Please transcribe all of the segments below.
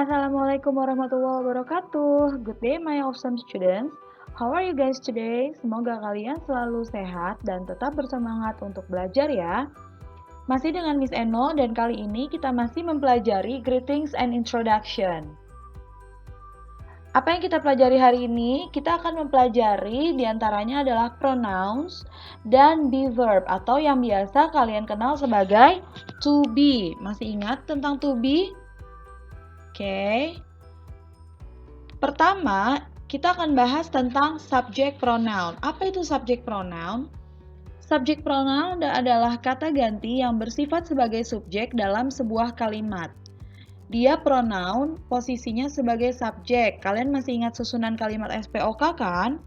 Assalamualaikum warahmatullahi wabarakatuh. Good day my awesome students. How are you guys today? Semoga kalian selalu sehat dan tetap bersemangat untuk belajar ya. Masih dengan Miss Eno dan kali ini kita masih mempelajari greetings and introduction. Apa yang kita pelajari hari ini? Kita akan mempelajari diantaranya adalah pronouns dan be verb atau yang biasa kalian kenal sebagai to be. Masih ingat tentang to be? Oke. Pertama, kita akan bahas tentang subject pronoun. Apa itu subject pronoun? Subject pronoun adalah kata ganti yang bersifat sebagai subjek dalam sebuah kalimat. Dia pronoun, posisinya sebagai subjek. Kalian masih ingat susunan kalimat SPOK kan?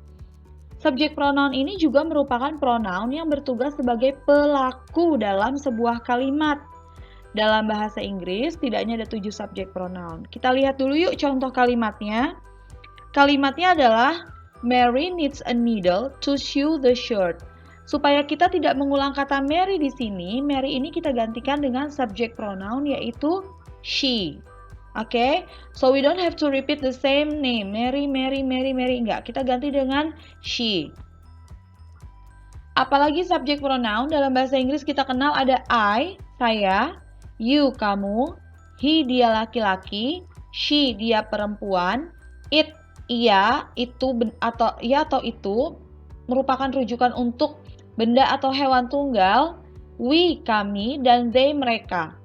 Subject pronoun ini juga merupakan pronoun yang bertugas sebagai pelaku dalam sebuah kalimat. Dalam bahasa Inggris, setidaknya ada 7 subject pronoun. Kita lihat dulu yuk contoh kalimatnya. Kalimatnya adalah Mary needs a needle to sew the shirt. Supaya kita tidak mengulang kata Mary di sini, Mary ini kita gantikan dengan subject pronoun yaitu she. Oke, so we don't have to repeat the same name. Mary, enggak. Kita ganti dengan she. Apalagi subject pronoun dalam bahasa Inggris kita kenal ada I, saya, you, kamu, he, dia laki-laki, she, dia perempuan, it, ia, itu atau itu merupakan rujukan untuk benda atau hewan tunggal, we, kami, dan they, mereka.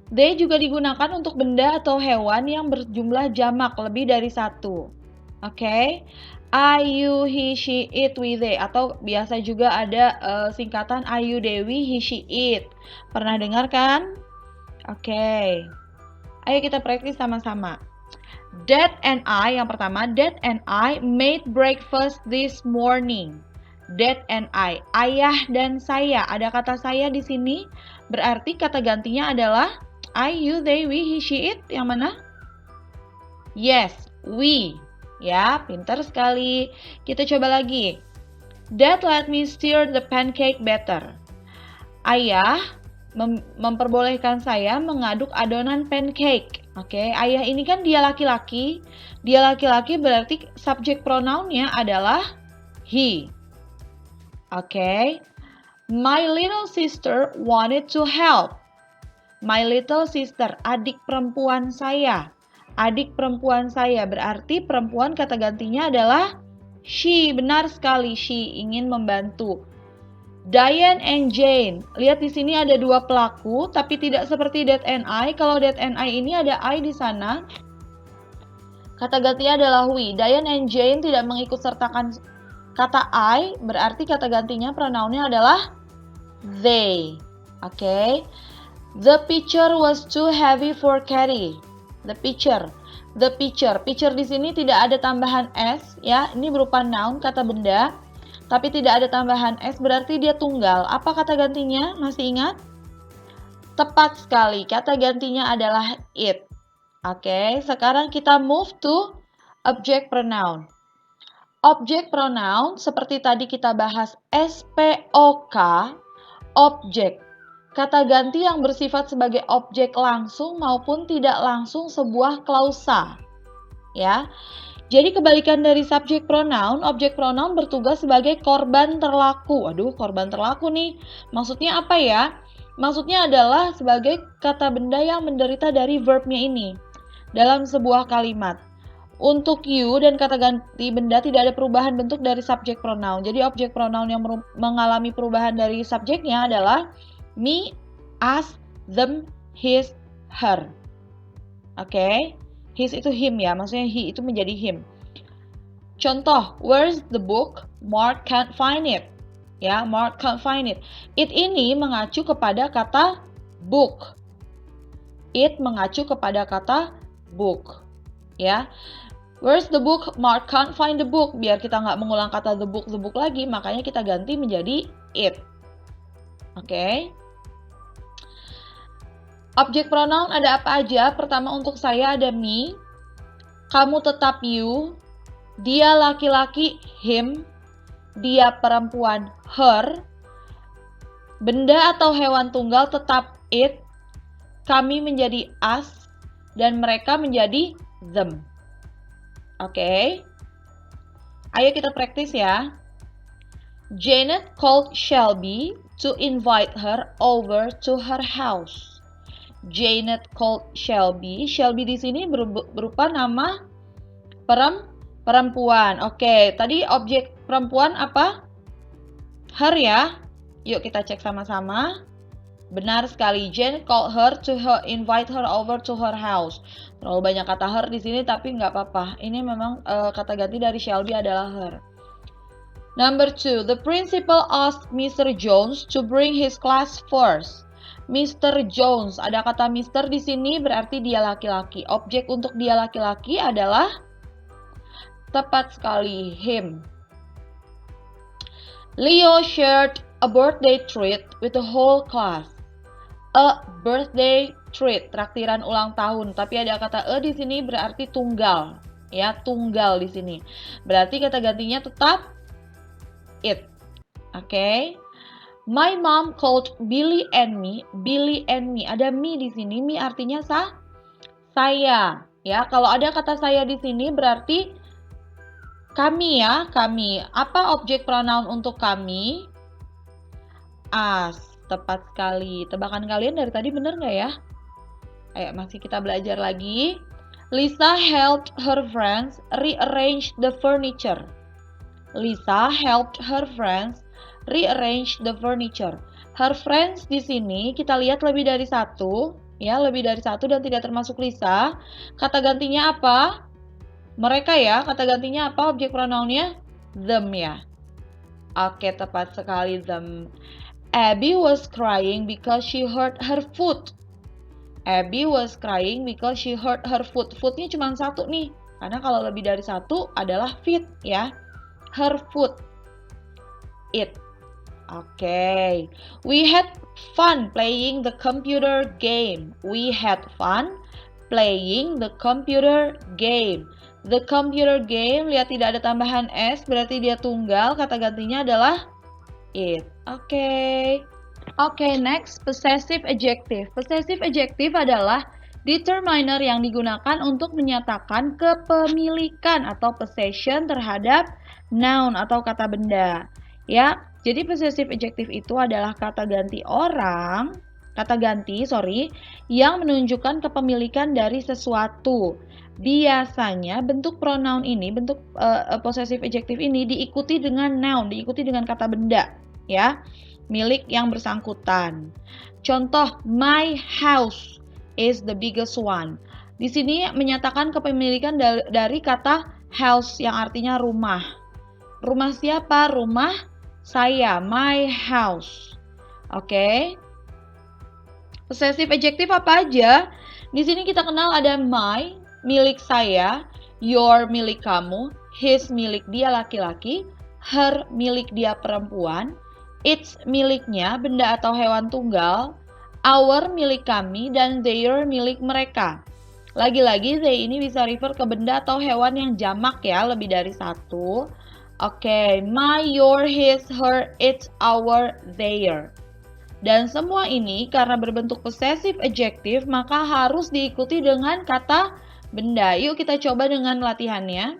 They juga digunakan untuk benda atau hewan yang berjumlah jamak lebih dari satu. Oke? I, you, he, she, it, we, they. Atau biasa juga ada singkatan I, you, they, we, he, she, it. Pernah dengar kan? Oke. Ayo kita praktis sama-sama. Dad and I, yang pertama, Dad and I made breakfast this morning. Dad and I, ayah dan saya. Ada kata saya di sini, berarti kata gantinya adalah I, you, they, we, he, she, it. Yang mana? Yes, we. Ya, pintar sekali. Kita coba lagi. Dad let me stir the pancake batter. Ayah memperbolehkan saya mengaduk adonan pancake. Oke, ayah ini kan dia laki-laki. Dia laki-laki berarti subjek pronounnya adalah he. Oke. My little sister wanted to help. My little sister, adik perempuan saya. Adik perempuan saya berarti perempuan kata gantinya adalah she. Benar sekali, she ingin membantu. Diane and Jane. Lihat di sini ada dua pelaku, tapi tidak seperti Dad and I. Kalau Dad and I ini ada I di sana. Kata gantinya adalah we. Diane and Jane tidak mengikut sertakan kata I, berarti kata gantinya pronounnya adalah they. Oke. The pitcher was too heavy for carry. The pitcher. The pitcher. Pitcher di sini tidak ada tambahan s, ya. Ini berupa noun, kata benda. Tapi tidak ada tambahan s, berarti dia tunggal. Apa kata gantinya? Masih ingat? Tepat sekali, kata gantinya adalah it. Oke, sekarang kita move to object pronoun. Object pronoun, seperti tadi kita bahas SPOK, objek. Kata ganti yang bersifat sebagai objek langsung maupun tidak langsung sebuah klausa. Ya. Jadi kebalikan dari subjek pronoun, objek pronoun bertugas sebagai korban terlaku. Aduh, korban terlaku nih. Maksudnya apa ya? Maksudnya adalah sebagai kata benda yang menderita dari verbnya ini dalam sebuah kalimat. Untuk you dan kata ganti benda tidak ada perubahan bentuk dari subjek pronoun. Jadi objek pronoun yang mengalami perubahan dari subjeknya adalah me, us, them, his, her. Oke. His itu him ya, maksudnya he itu menjadi him. Contoh, where's the book? Mark can't find it. Ya, Mark can't find it. It ini mengacu kepada kata book. It mengacu kepada kata book. Ya. Where's the book? Mark can't find the book. Biar kita nggak mengulang kata the book lagi, makanya kita ganti menjadi it. Oke. Objek pronoun ada apa aja? Pertama untuk saya ada me, kamu tetap you, dia laki-laki him, dia perempuan her, benda atau hewan tunggal tetap it, kami menjadi us, dan mereka menjadi them. Oke. Ayo kita praktis ya. Janet called Shelby to invite her over to her house. Janet called Shelby. Shelby di sini berupa nama perempuan. Oke, tadi objek perempuan apa? Her ya. Yuk kita cek sama-sama. Benar sekali. Janet called her to invite her over to her house. Terlalu banyak kata her di sini tapi nggak apa-apa. Ini memang kata ganti dari Shelby adalah her. Number 2, the principal asked Mr. Jones to bring his class first. Mr. Jones, ada kata Mr. di sini berarti dia laki-laki. Objek untuk dia laki-laki adalah tepat sekali him. Leo shared a birthday treat with the whole class. A birthday treat, traktiran ulang tahun. Tapi ada kata di sini berarti tunggal, ya tunggal di sini. Berarti kata gantinya tetap it. Oke. My mom called Billy and me. Billy and me. Ada me di sini. Me artinya saya. Ya, kalau ada kata saya di sini berarti kami ya, kami. Apa objek pronoun untuk kami? Us. Tepat sekali. Tebakan kalian dari tadi benar nggak ya? Ayo, masih kita belajar lagi. Lisa helped her friends rearrange the furniture. Lisa helped her friends rearrange the furniture. Her friends di sini kita lihat lebih dari satu, ya lebih dari satu dan tidak termasuk Lisa. Kata gantinya apa? Mereka ya. Kata gantinya apa? Objek pronounnya them ya. Oke, tepat sekali them. Abby was crying because she hurt her foot. Abby was crying because she hurt her foot. Footnya cuma satu nih, karena kalau lebih dari satu adalah feet ya. Her foot. It. Okay. We had fun playing the computer game. We had fun playing the computer game. The computer game, lihat tidak ada tambahan S, berarti dia tunggal. Kata gantinya adalah it. Okay. Okay, next, possessive adjective. Possessive adjective adalah determiner yang digunakan untuk menyatakan kepemilikan atau possession terhadap noun atau kata benda. Ya, jadi possessive adjective itu adalah kata ganti yang menunjukkan kepemilikan dari sesuatu. Biasanya bentuk pronoun ini, bentuk possessive adjective ini diikuti dengan noun, diikuti dengan kata benda, ya, milik yang bersangkutan. Contoh, my house is the biggest one. Di sini menyatakan kepemilikan dari kata house yang artinya rumah. Rumah siapa? Rumah saya, my house. Oke. Possessive adjective apa aja? Di sini kita kenal ada my, milik saya, your, milik kamu, his, milik dia laki-laki, her, milik dia perempuan, its, miliknya, benda atau hewan tunggal, our, milik kami, dan their, milik mereka. Lagi-lagi, they ini bisa refer ke benda atau hewan yang jamak ya, lebih dari satu. Oke, my, your, his, her, its, our, their. Dan semua ini karena berbentuk possessive adjective maka harus diikuti dengan kata benda. Yuk kita coba dengan latihannya.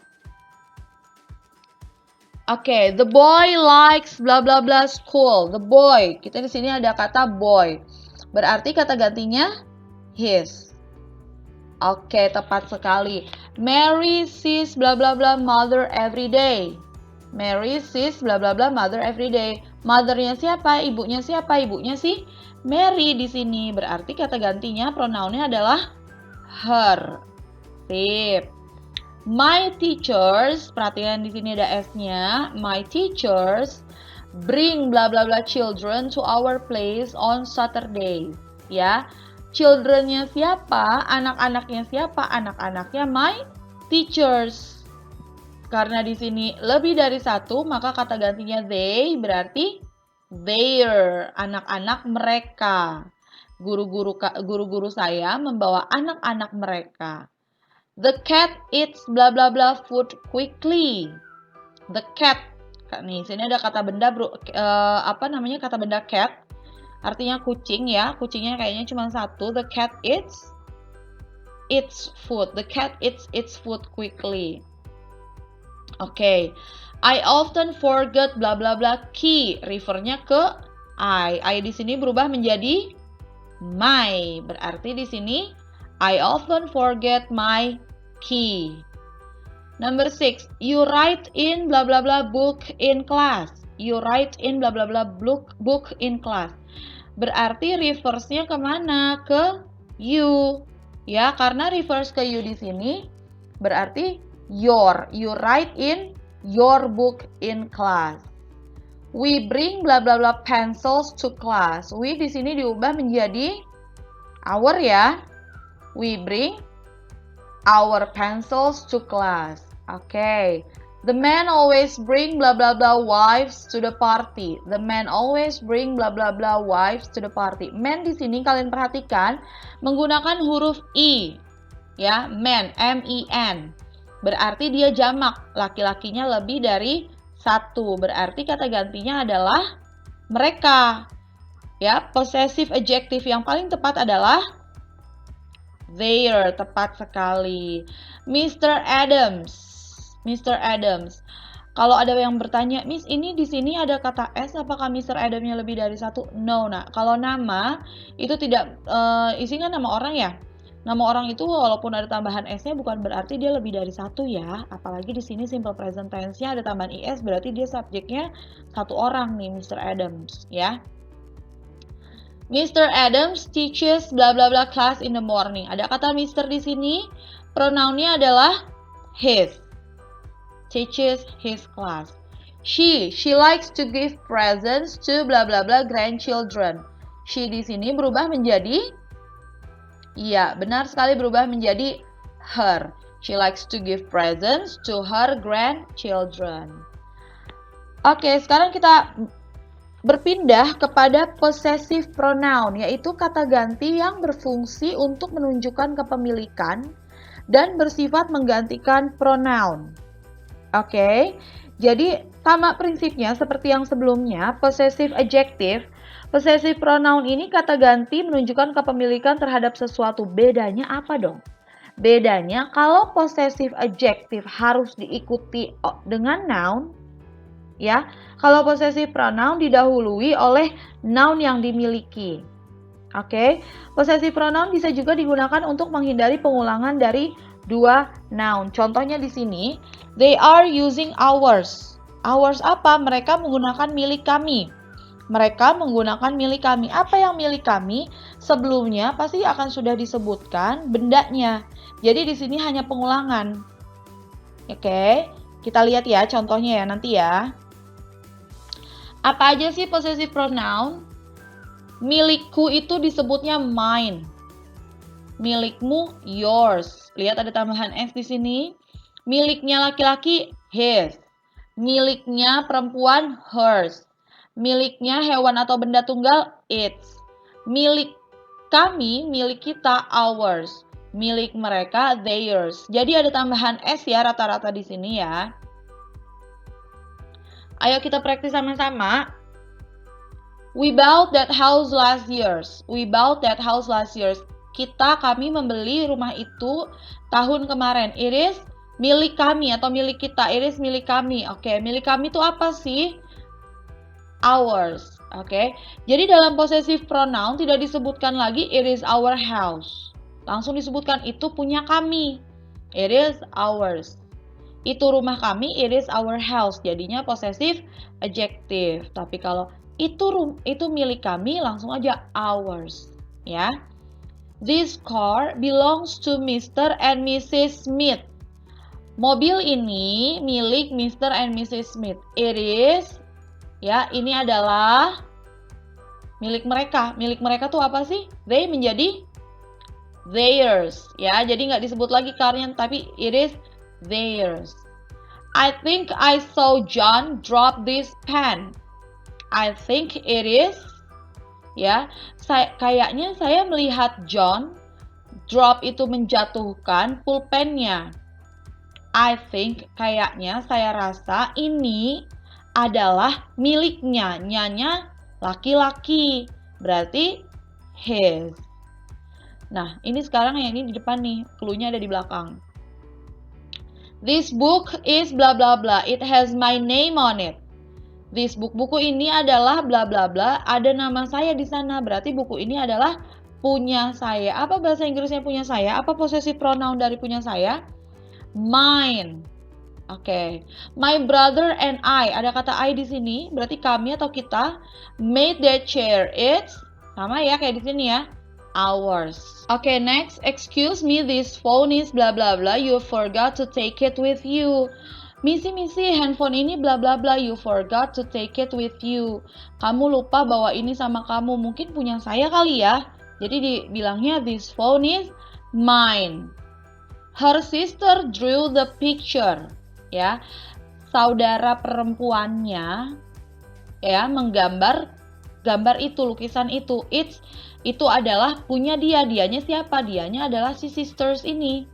Oke, the boy likes bla bla bla school. The boy. Kita di sini ada kata boy. Berarti kata gantinya his. Oke, tepat sekali. Mary sees bla bla bla mother every day. Mary sees bla bla bla mother every day. Mother-nya siapa? Ibunya siapa? Ibunya si Mary di sini. Berarti kata gantinya pronounnya adalah her. Sip. My teachers, perhatikan di sini ada S-nya. My teachers bring bla bla bla children to our place on Saturday. Ya. Children-nya siapa? Anak-anaknya siapa? Anak-anaknya my teachers. Karena di sini lebih dari satu, maka kata gantinya they berarti their, anak-anak mereka. Guru-guru saya membawa anak-anak mereka. The cat eats bla bla bla food quickly. The cat. Nih, sini ada kata benda kata benda cat. Artinya kucing ya. Kucingnya kayaknya cuma satu. The cat eats its food. The cat eats its food quickly. Oke. I often forget bla bla bla key. Refernya ke I. I di sini berubah menjadi my. Berarti di sini I often forget my key. Number 6, you write in bla bla bla book in class. You write in bla bla bla book in class. Berarti reverse-nya kemana? Ke you. Ya, karena reverse ke you di sini berarti your. You write in your book in class. We bring bla bla bla pencils to class. We di sini diubah menjadi our ya. We bring our pencils to class. Okay. The men always bring blah blah blah wives to the party. The men always bring blah blah blah wives to the party. Men di sini kalian perhatikan menggunakan huruf I. Ya, men, M-I-N. Berarti dia jamak, laki-lakinya lebih dari satu. Berarti kata gantinya adalah mereka. Ya, possessive adjective yang paling tepat adalah their, tepat sekali. Mr. Adams. Mr. Adams. Kalau ada yang bertanya, Miss, ini di sini ada kata S, apakah Mr. Adamsnya lebih dari satu? No, nah. Kalau nama itu tidak isinya nama orang ya. Nama orang itu walaupun ada tambahan S-nya bukan berarti dia lebih dari satu ya. Apalagi di sini simple present tense-nya ada tambahan IS, berarti dia subjeknya satu orang nih, Mr. Adams ya. Mr. Adams teaches bla bla bla class in the morning. Ada kata Mr. di sini, pronounnya adalah his. Teaches his class. She likes to give presents to bla bla bla grandchildren. She di sini berubah menjadi, iya benar sekali berubah menjadi her. She likes to give presents to her grandchildren. Oke, sekarang kita berpindah kepada possessive pronoun, yaitu kata ganti yang berfungsi untuk menunjukkan kepemilikan dan bersifat menggantikan pronoun. Oke, jadi sama prinsipnya seperti yang sebelumnya, possessive adjective. Possessive pronoun ini kata ganti menunjukkan kepemilikan terhadap sesuatu. Bedanya apa dong? Bedanya kalau possessive adjective harus diikuti dengan noun, ya. Kalau possessive pronoun didahului oleh noun yang dimiliki. Oke, possessive pronoun bisa juga digunakan untuk menghindari pengulangan dari dua noun. Contohnya di sini, they are using ours. Ours apa? Mereka menggunakan milik kami. Mereka menggunakan milik kami. Apa yang milik kami? Sebelumnya pasti akan sudah disebutkan bendanya. Jadi di sini hanya pengulangan. Oke, kita lihat ya contohnya ya nanti ya. Apa aja sih possessive pronoun? Milikku itu disebutnya mine. Milikmu yours. Lihat ada tambahan S di sini. Miliknya laki-laki his. Miliknya perempuan hers. Miliknya hewan atau benda tunggal its. Milik kami, milik kita ours. Milik mereka theirs. Jadi ada tambahan S ya rata-rata di sini ya. Ayo kita praktis sama-sama. We bought that house last year. We bought that house last year. Kami membeli rumah itu tahun kemarin. It is milik kami atau milik kita. It is milik kami. Oke, milik kami itu apa sih? Ours. Oke. Jadi dalam possessive pronoun tidak disebutkan lagi it is our house. Langsung disebutkan itu punya kami. It is ours. Itu rumah kami, it is our house. Jadinya possessive adjective. Tapi kalau itu milik kami, langsung aja ours, ya. This car belongs to Mr. and Mrs. Smith. Mobil ini milik Mr. and Mrs. Smith. It is, ya, ini adalah milik mereka. Milik mereka tuh apa sih? They menjadi theirs, ya. Jadi nggak disebut lagi car-nya, tapi it is theirs. I think I saw John drop this pen. I think it is, ya. Kayaknya saya melihat John drop itu menjatuhkan pulpennya. I think, kayaknya, saya rasa ini adalah miliknya. Nyanya laki-laki, berarti his. Nah, ini sekarang yang ini di depan nih, clue-nya ada di belakang. This book is bla bla bla. It has my name on it. This book, buku ini adalah bla bla bla, ada nama saya di sana. Berarti buku ini adalah punya saya. Apa bahasa Inggrisnya punya saya? Apa possessive pronoun dari punya saya? Mine. Oke. My brother and I. Ada kata I di sini, berarti kami atau kita made that chair. It's sama ya kayak di sini ya. Ours. Oke, next. Excuse me, this phone is bla bla bla. You forgot to take it with you. Misi, handphone ini bla bla bla. You forgot to take it with you. Kamu lupa bawa ini sama kamu. Mungkin punya saya kali ya. Jadi dibilangnya this phone is mine. Her sister drew the picture. Ya, saudara perempuannya ya menggambar gambar itu, lukisan itu. Itu adalah punya dia. Dianya siapa? Dianya adalah si sisters ini.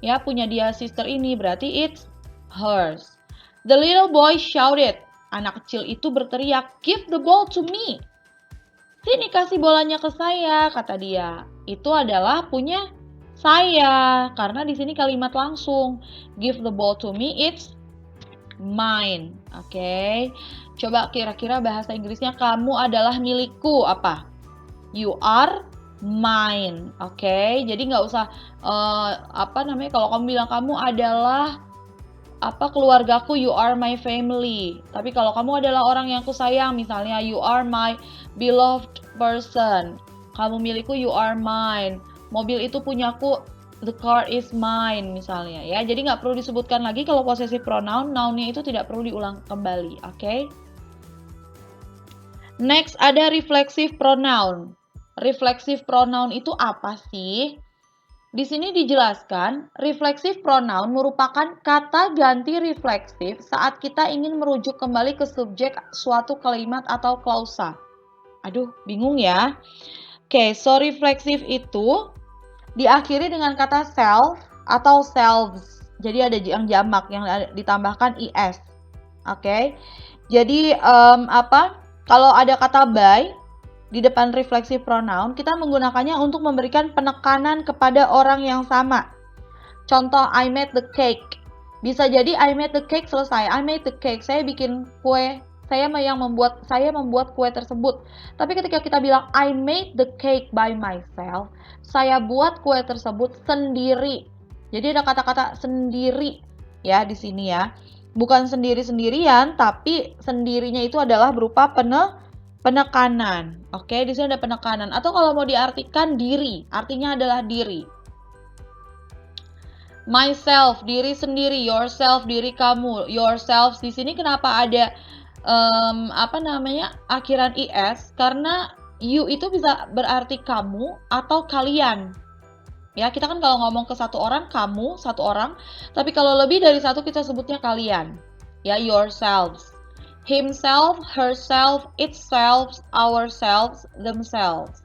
Ya, punya dia sister ini, berarti it's hers. The little boy shouted. Anak kecil itu berteriak, "Give the ball to me." Sini kasih bolanya ke saya, kata dia. Itu adalah punya saya, karena di sini kalimat langsung. Give the ball to me, it's mine. Oke. Coba kira-kira bahasa Inggrisnya kamu adalah milikku apa? You are mine. Oke. Jadi nggak usah kalau kamu bilang kamu adalah keluargaku, you are my family. Tapi kalau kamu adalah orang yang kusayang, misalnya you are my beloved person. Kamu milikku, you are mine. Mobil itu punyaku, the car is mine misalnya ya. Jadi nggak perlu disebutkan lagi kalau possessive pronoun, noun-nya itu tidak perlu diulang kembali, oke? Next ada reflexive pronoun. Reflexive pronoun itu apa sih? Di sini dijelaskan, reflexive pronoun merupakan kata ganti refleksif saat kita ingin merujuk kembali ke subjek suatu kalimat atau klausa. Aduh, bingung ya. Oke, so reflexive itu diakhiri dengan kata self atau selves. Jadi ada yang jamak yang ditambahkan is. Oke. Jadi kalau ada kata by di depan reflexive pronoun, kita menggunakannya untuk memberikan penekanan kepada orang yang sama. Contoh, I made the cake. Bisa jadi I made the cake selesai. I made the cake. Saya bikin kue. Saya membuat kue tersebut. Tapi ketika kita bilang I made the cake by myself, saya buat kue tersebut sendiri. Jadi ada kata-kata sendiri ya di sini ya. Bukan sendiri-sendirian, tapi sendirinya itu adalah berupa penekanan. Oke, di sini ada penekanan. Atau kalau mau diartikan diri, artinya adalah diri. Myself, diri sendiri. Yourself, diri kamu. Yourselves di sini kenapa ada akhiran is? Karena you itu bisa berarti kamu atau kalian. Ya, kita kan kalau ngomong ke satu orang, kamu, satu orang. Tapi kalau lebih dari satu kita sebutnya kalian. Ya, yourselves. Himself, herself, itself, ourselves, themselves.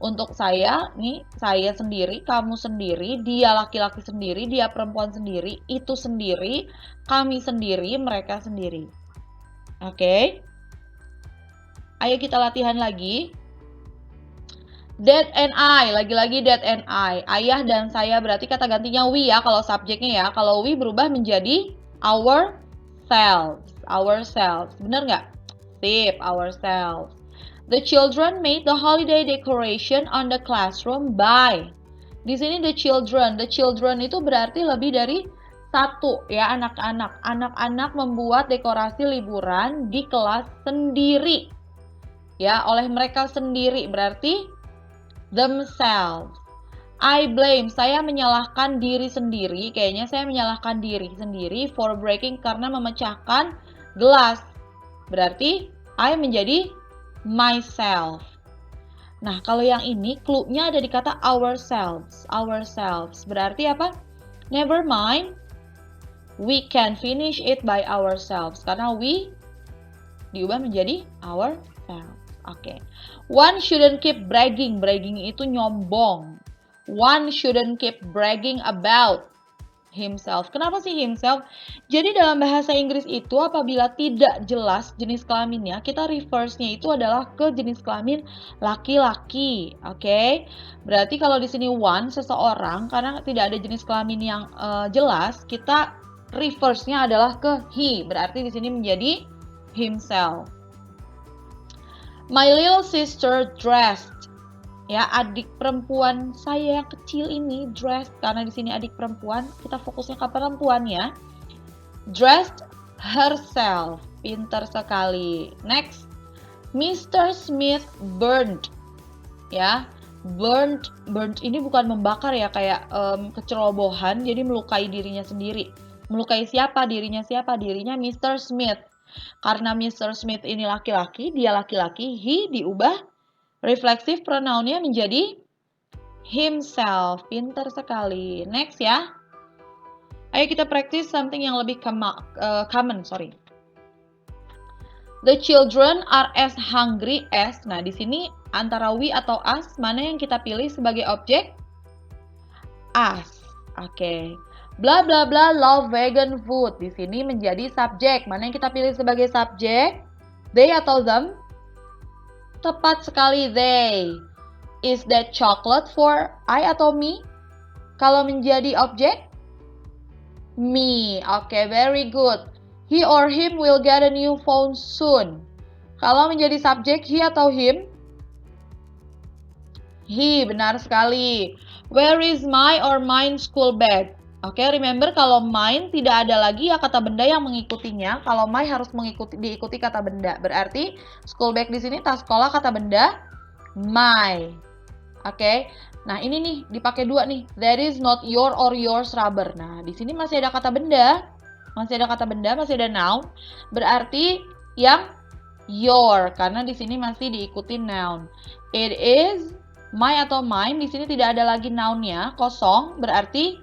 Untuk saya, nih, saya sendiri, kamu sendiri, dia laki-laki sendiri, dia perempuan sendiri, itu sendiri, kami sendiri, mereka sendiri. Oke. Ayo kita latihan lagi. Dad and I, lagi-lagi dad and I. Ayah dan saya berarti kata gantinya we ya kalau subjeknya ya. Kalau we berubah menjadi ourselves. Ourselves. Bener nggak? Sip, ourselves. The children made the holiday decoration on the classroom by. Di sini the children. The children itu berarti lebih dari satu ya, anak-anak. Anak-anak membuat dekorasi liburan di kelas sendiri. Ya, oleh mereka sendiri berarti themselves. I blame, saya menyalahkan diri sendiri. Kayaknya saya menyalahkan diri sendiri for breaking karena memecahkan gelas. Berarti I menjadi myself. Nah, kalau yang ini clue-nya ada di kata ourselves. Ourselves. Berarti apa? Never mind. We can finish it by ourselves. Karena we diubah menjadi ourselves. Oke. One shouldn't keep bragging. Bragging itu nyombong. One shouldn't keep bragging about himself. Kenapa sih himself? Jadi dalam bahasa Inggris itu apabila tidak jelas jenis kelaminnya, kita reverse-nya itu adalah ke jenis kelamin laki-laki. Oke? Berarti kalau di sini one seseorang karena tidak ada jenis kelamin yang jelas, kita reverse-nya adalah ke he. Berarti di sini menjadi himself. My little sister dressed. Ya, adik perempuan saya yang kecil ini dressed, karena di sini adik perempuan, kita fokusnya ke perempuan ya. Dressed herself. Pintar sekali. Next. Mr. Smith burned. Ya, burned ini bukan membakar ya, kayak kecerobohan, jadi melukai dirinya sendiri. Melukai siapa? Dirinya siapa? Dirinya Mr. Smith. Karena Mr. Smith ini laki-laki, dia laki-laki, he diubah refleksif pronounnya menjadi himself. Pintar sekali. Next ya. Ayo kita practice something yang lebih common. The children are as hungry as. Nah, di sini antara we atau us, mana yang kita pilih sebagai objek? Us. Oke. Bla bla bla love vegan food. Di sini menjadi subjek. Mana yang kita pilih sebagai subjek? They atau them? Tepat sekali, they. Is that chocolate for I atau me? Kalau menjadi objek? Me. Oke, very good. He or him will get a new phone soon. Kalau menjadi subjek, he atau him? He, benar sekali. Where is my or mine school bag? Oke, remember kalau mine tidak ada lagi ya kata benda yang mengikutinya. Kalau my harus diikuti kata benda. Berarti school bag di sini tas sekolah kata benda my. Oke. Nah, ini nih dipakai dua nih. That is not your or yours rubber. Nah, di sini masih ada kata benda. Masih ada kata benda, masih ada noun. Berarti yang your karena di sini masih diikuti noun. It is my atau mine, di sini tidak ada lagi noun-nya, kosong, berarti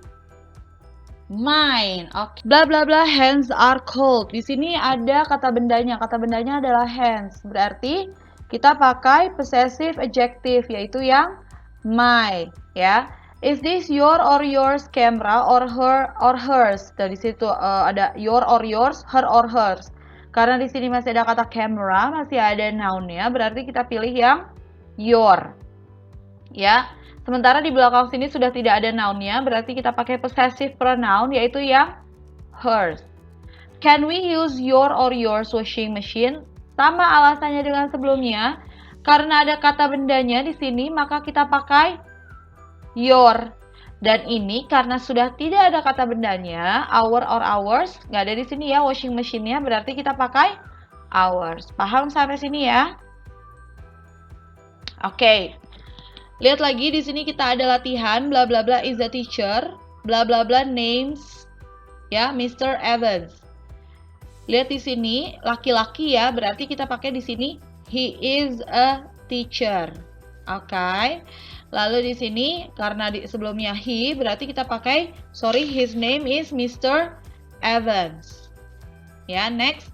mine. Oke. Bla bla bla hands are cold. Di sini ada kata bendanya. Kata bendanya adalah hands. Berarti kita pakai possessive adjective yaitu yang my, ya. Is this your or yours camera or her or hers? Dari situ ada your or yours, her or hers. Karena di sini masih ada kata camera, masih ada noun-nya, berarti kita pilih yang your. Ya. Sementara di belakang sini sudah tidak ada noun-nya, berarti kita pakai possessive pronoun yaitu yang hers. Can we use your or yours washing machine? Sama alasannya dengan sebelumnya. Karena ada kata bendanya di sini, maka kita pakai your. Dan ini karena sudah tidak ada kata bendanya, our or ours, nggak ada di sini ya washing machine-nya, berarti kita pakai ours. Paham sampai sini ya? Oke. Lihat lagi di sini kita ada latihan bla bla bla is a teacher, bla bla bla names ya Mr. Evans. Lihat di sini laki-laki ya, berarti kita pakai di sini he is a teacher. Oke. Lalu di sini karena sebelumnya he, berarti kita pakai his name is Mr. Evans. Ya, next.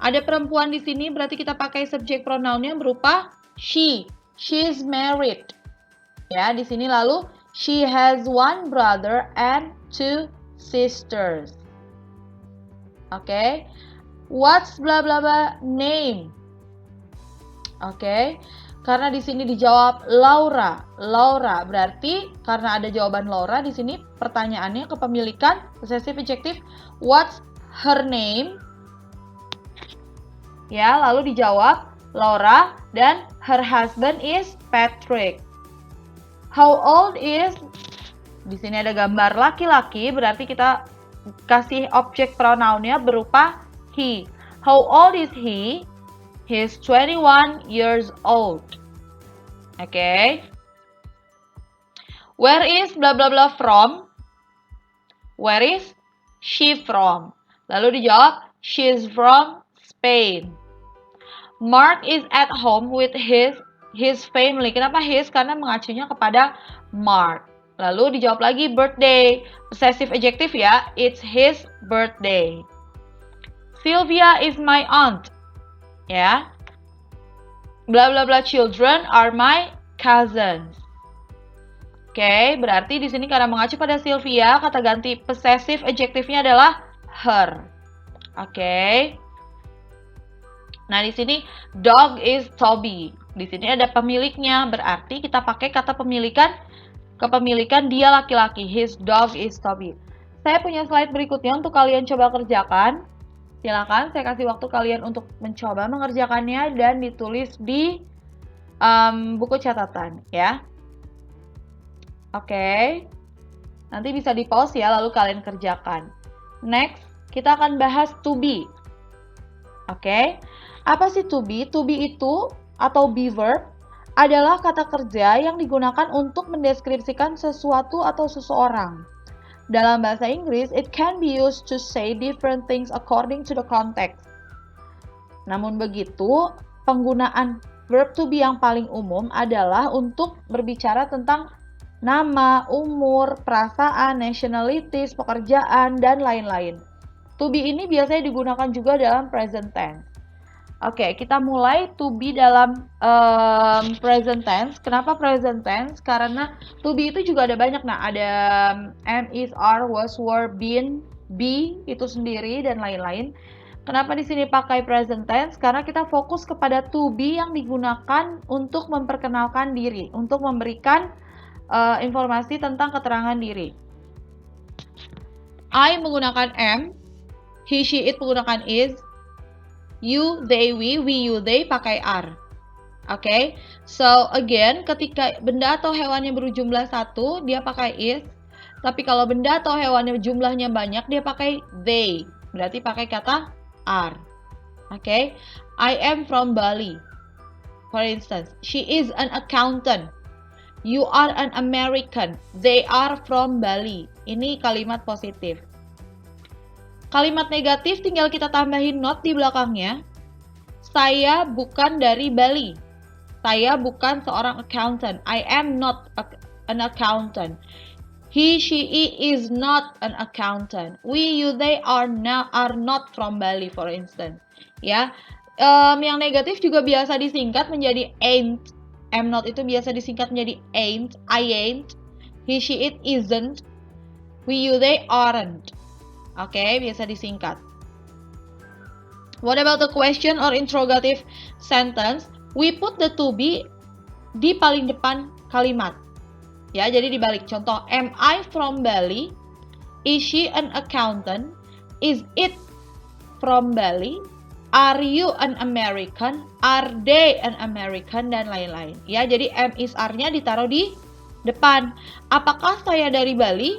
Ada perempuan di sini, berarti kita pakai subjek pronounnya berupa she. She is married. Ya, di sini lalu she has one brother and two sisters. Oke. What's bla bla bla name? Oke. Karena di sini dijawab Laura. Laura berarti karena ada jawaban Laura di sini pertanyaannya kepemilikan possessive adjective what's her name? Ya, lalu dijawab Laura dan her husband is Patrick. How old is? Di sini ada gambar laki-laki, berarti kita kasih objek pronounnya berupa he. How old is he? He's 21 years old. Okay. Where is bla bla bla from? Where is she from? Lalu dijawab, she's from Spain. Mark is at home with his family. Kenapa his? Karena mengacunya kepada Mark. Lalu dijawab lagi birthday. Possessive adjective ya. It's his birthday. Sylvia is my aunt. Ya. Bla bla bla children are my cousins. Oke, berarti di sini karena mengacu pada Sylvia, kata ganti possessive adjektifnya adalah her. Oke. Nah, di sini dog is Toby. Di sini ada pemiliknya, berarti kita pakai kata kepemilikan dia laki-laki. His dog is Toby. Saya punya slide berikutnya untuk kalian coba kerjakan. Silakan, saya kasih waktu kalian untuk mencoba mengerjakannya dan ditulis di buku catatan, ya. Oke. Nanti bisa di pause ya, lalu kalian kerjakan. Next, kita akan bahas to be. Oke. Apa sih to be? To be itu atau be verb adalah kata kerja yang digunakan untuk mendeskripsikan sesuatu atau seseorang. Dalam bahasa Inggris, it can be used to say different things according to the context. Namun begitu, penggunaan verb to be yang paling umum adalah untuk berbicara tentang nama, umur, perasaan, nationalities, pekerjaan, dan lain-lain. To be ini biasanya digunakan juga dalam present tense. Oke, kita mulai to be dalam present tense. Kenapa present tense? Karena to be itu juga ada banyak. Nah, ada am, is, are, was, were, been, be itu sendiri dan lain-lain. Kenapa di sini pakai present tense? Karena kita fokus kepada to be yang digunakan untuk memperkenalkan diri, untuk memberikan informasi tentang keterangan diri. I menggunakan am, he, she, it menggunakan is, you, they, we, you, they pakai are. Oke, so again, ketika benda atau hewannya berjumlah satu, dia pakai is. Tapi kalau benda atau hewannya jumlahnya banyak, dia pakai they. Berarti pakai kata are. Oke, I am from Bali. For instance, she is an accountant. You are an American. They are from Bali. Ini kalimat positif. Kalimat negatif tinggal kita tambahin not di belakangnya. Saya bukan dari Bali. Saya bukan seorang accountant. I am not an accountant. He, she, it is not an accountant. We, you, they are not from Bali, for instance. Ya, yang negatif juga biasa disingkat menjadi ain't. Am not itu biasa disingkat menjadi ain't, I ain't, he, she, it isn't, we, you, they aren't. Oke, biasa disingkat. What about the question or interrogative sentence? We put the to be di paling depan kalimat. Ya, jadi dibalik. Contoh, am I from Bali? Is she an accountant? Is it from Bali? Are you an American? Are they an American? Dan lain-lain. Ya, jadi am is are-nya ditaruh di depan. Apakah saya dari Bali?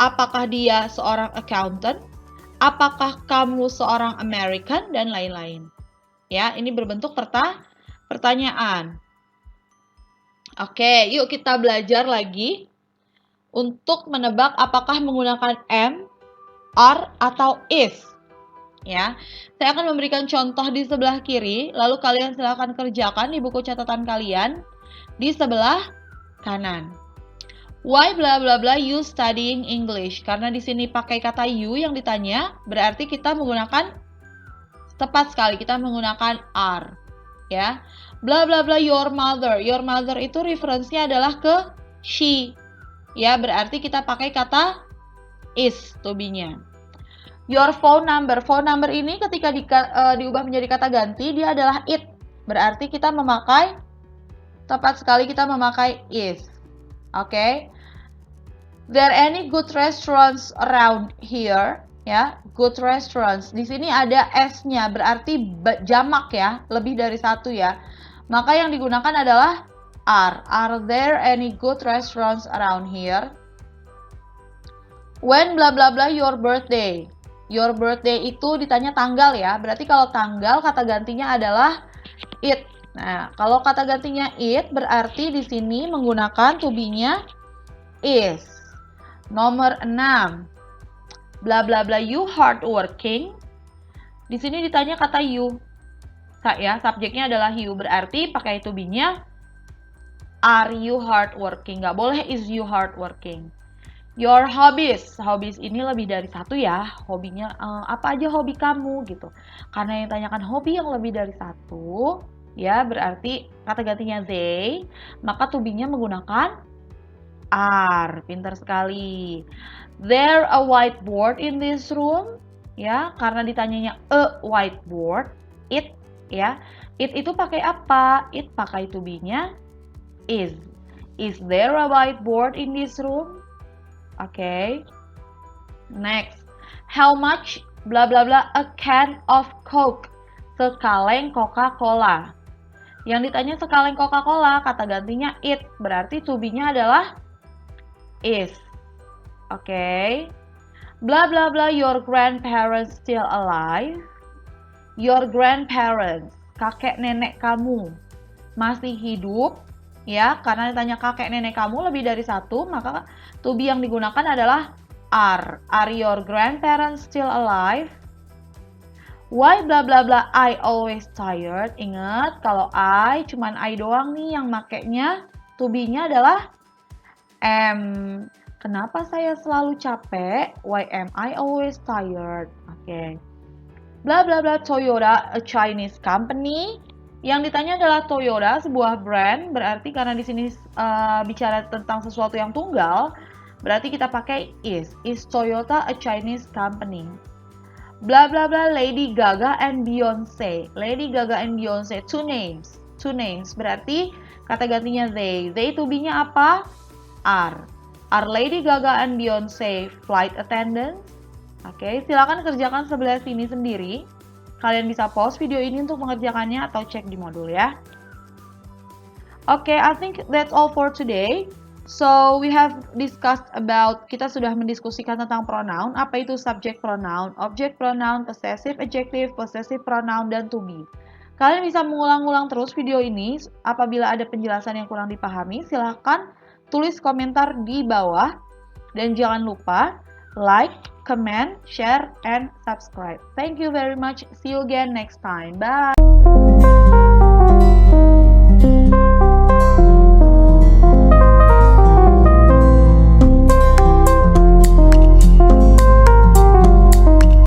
Apakah dia seorang accountant? Apakah kamu seorang American? Dan lain-lain. Ya, ini berbentuk pertanyaan. Oke, yuk kita belajar lagi untuk menebak apakah menggunakan am, are, atau is. Ya, saya akan memberikan contoh di sebelah kiri, lalu kalian silakan kerjakan di buku catatan kalian di sebelah kanan. Why bla bla bla you studying English? Karena di sini pakai kata you yang ditanya, berarti kita menggunakan tepat sekali kita menggunakan are. Ya, bla bla bla your mother. Your mother itu referensinya adalah ke she. Ya, berarti kita pakai kata is to be-nya. Your phone number. Phone number ini ketika diubah menjadi kata ganti, dia adalah it. Berarti kita memakai, tepat sekali kita memakai is. Oke. There any good restaurants around here? Ya, good restaurants. Di sini ada s-nya, berarti jamak ya, lebih dari satu ya. Maka yang digunakan adalah are. Are there any good restaurants around here? When bla bla bla your birthday? Your birthday itu ditanya tanggal ya. Berarti kalau tanggal kata gantinya adalah it. Nah, kalau kata gantinya it berarti di sini menggunakan to be-nya is. Nomor 6. Bla bla bla you hardworking. Di sini ditanya kata you. Ya, subjeknya adalah you, berarti pakai to be-nya are you hardworking. Nggak boleh is you hardworking. Your hobbies. Hobbies ini lebih dari satu ya. Hobinya apa aja hobi kamu gitu. Karena yang tanyakan hobi yang lebih dari satu, ya berarti kata gantinya they, maka to be-nya menggunakan are. Pintar sekali. There a whiteboard in this room? Ya, karena ditanyanya a whiteboard, it ya. It itu pakai apa? It pakai to be-nya is. Is there a whiteboard in this room? Oke. Next. How much bla bla bla a can of Coke? Sekaleng Coca-Cola. Yang ditanya sekaleng Coca-Cola, kata gantinya it. Berarti to be-nya adalah is. Oke. Bla bla bla, your grandparents still alive? Your grandparents, kakek nenek kamu masih hidup? Ya, karena ditanya kakek nenek kamu lebih dari satu, maka to be yang digunakan adalah are. Are your grandparents still alive? Why bla bla bla I always tired? Ingat, kalau I cuman I doang nih yang makainya, to be-nya adalah am. Kenapa saya selalu capek? Why am I always tired? Oke. Bla bla bla, Toyota, a Chinese company. Yang ditanya adalah Toyota, sebuah brand. Berarti karena di sini bicara tentang sesuatu yang tunggal, berarti kita pakai is. Is Toyota a Chinese company? Bla bla bla, Lady Gaga and Beyonce. Lady Gaga and Beyonce, two names. Two names. Berarti kata gantinya they. They to be-nya apa? Are. Are Lady Gaga and Beyonce flight attendants? Oke, silakan kerjakan sebelah sini sendiri. Kalian bisa pause video ini untuk mengerjakannya atau cek di modul ya. Oke, I think that's all for today. So, we have discussed about, kita sudah mendiskusikan tentang pronoun. Apa itu subject pronoun, object pronoun, possessive adjective, possessive pronoun, dan to be. Kalian bisa mengulang-ulang terus video ini. Apabila ada penjelasan yang kurang dipahami, silahkan tulis komentar di bawah. Dan jangan lupa like, comment, share, and subscribe. Thank you very much. See you again next time. Bye.